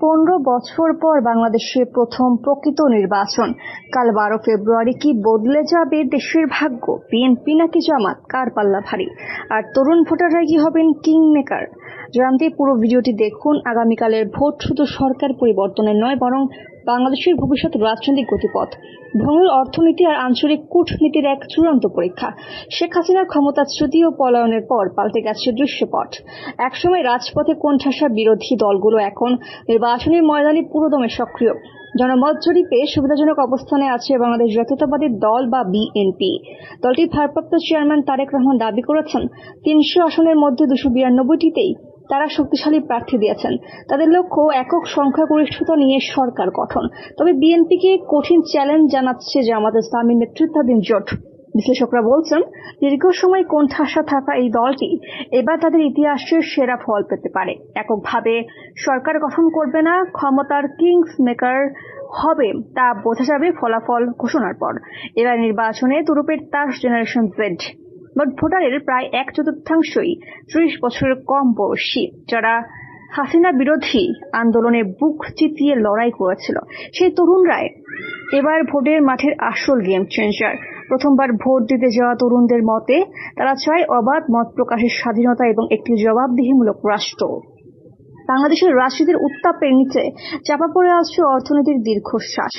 15 বছর পর বাংলাদেশে প্রথম প্রকৃত নির্বাচন। কাল 12 ফেব্রুয়ারি কি বদলে যাবে দেশের ভাগ্য? বিএনপি নাকি জামাত, কার পাল্লা ভারী? আর তরুণ ভোটাররা কি হবেন কিং মেকার? জানতে পুরো ভিডিওটি দেখুন। আগামীকালের ভোট শুধু সরকার পরিবর্তনের নয়, বরং বাংলাদেশের ভবিষ্যৎ রাজনৈতিক গতিপথ, ভঙ্গুর অর্থনীতি আর আঞ্চলিক কূটনীতির এক চূড়ান্ত পরীক্ষা। শেখ হাসিনার ক্ষমতাচ্যুতি ও পলায়নের পর পাল্টে গেছে দৃশ্যপট। একসময় রাজপথে কোণঠাসা বিরোধী দলগুলো এখন নির্বাচনী ময়দানে পুরোদমে সক্রিয়। জনমত জরিপে সুবিধাজনক অবস্থানে আছে বাংলাদেশ জাতীয়তাবাদী দল বা বিএনপি। দলটির ভারপ্রাপ্ত চেয়ারম্যান তারেক রহমান দাবি করেছেন 300 আসনের মধ্যে 292টিতেই তারা শক্তিশালী প্রার্থী দিয়েছেন। তাদের লক্ষ্য একক সংখ্যাগরিষ্ঠতা নিয়ে সরকার গঠন। তবে বিএনপিকে কঠিন চ্যালেঞ্জ জানাচ্ছে জামাত ইসলামী নেতৃত্বাধীন জোট। বিশ্লেষকরা বলছেন, দীর্ঘ সময় কোণঠাসা থাকা এই দলটি এবার তাদের ইতিহাসের সেরা ফল পেতে পারে। এককভাবে সরকার গঠন করবে না, ক্ষমতার কিংস মেকার হবে তা বোঝা যাবে ফলাফল ঘোষণার পর। এবার নির্বাচনে তুরুপের তাস জেনারেশন জেড। মোট ভোটারের প্রায় 1/4 30 বছরের কম বয়সী, যারা হাসিনা বিরোধী আন্দোলনে বুক চিতিয়ে লড়াই করেছিল। সেই তরুণরাই এবার ভোটের মাঠের আসল গেম চেঞ্জার। প্রথমবার ভোট দিতে যাওয়া তরুণদের মতে তারা চায় অবাধ মত প্রকাশের স্বাধীনতা এবং একটি জবাবদিহিমূলক রাষ্ট্র। বাংলাদেশের রাজনীতির উত্তাপের নিচে চাপা পড়ে আছে অর্থনীতির দীর্ঘশ্বাস।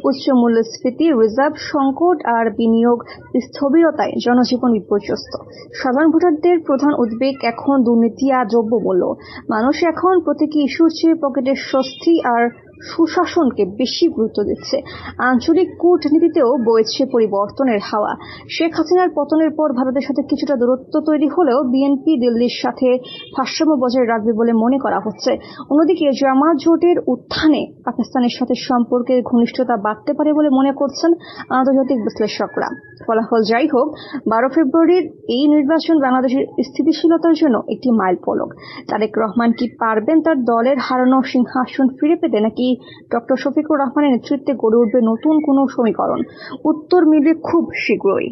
উচ্চ মূল্যস্ফীতি, রিজার্ভ সংকট আর বিনিয়োগ স্থবিরতায় জনজীবন বিপর্যস্ত। সাধারণ ভোটারদের প্রধান উদ্বেগ এখন দুর্নীতি আর দ্রব্যমূল্য। মানুষ এখন প্রতীকী ইস্যুর চেয়ে পকেটের স্বস্তি আর সুশাসনকে বেশি গুরুত্ব দিচ্ছে। আঞ্চলিক কূটনীতিতেও বইছে পরিবর্তনের হাওয়া। শেখ হাসিনার পতনের পর ভারতের সাথে কিছুটা দূরত্ব তৈরি হলেও বিএনপি দিল্লির সাথে ভারসাম্য বজায় রাখবে বলে মনে করা হচ্ছে। অন্যদিকে জামাত জোটের উত্থানে পাকিস্তানের সাথে সম্পর্কের ঘনিষ্ঠতা বাড়তে পারে বলে মনে করছেন আন্তর্জাতিক বিশ্লেষকরা। ফলাফল যাই হোক, 12 ফেব্রুয়ারির এই নির্বাচন বাংলাদেশের স্থিতিশীলতার জন্য একটি মাইলফলক। তারেক রহমান কি পারবেন তার দলের হারানো সিংহাসন ফিরে পেতে, নাকি ডক্টর শফিকুর রহমানের নেতৃত্বে গড়ে উঠবে নতুন কোনো সমীকরণ? উত্তর মিলবে খুব শীঘ্রই।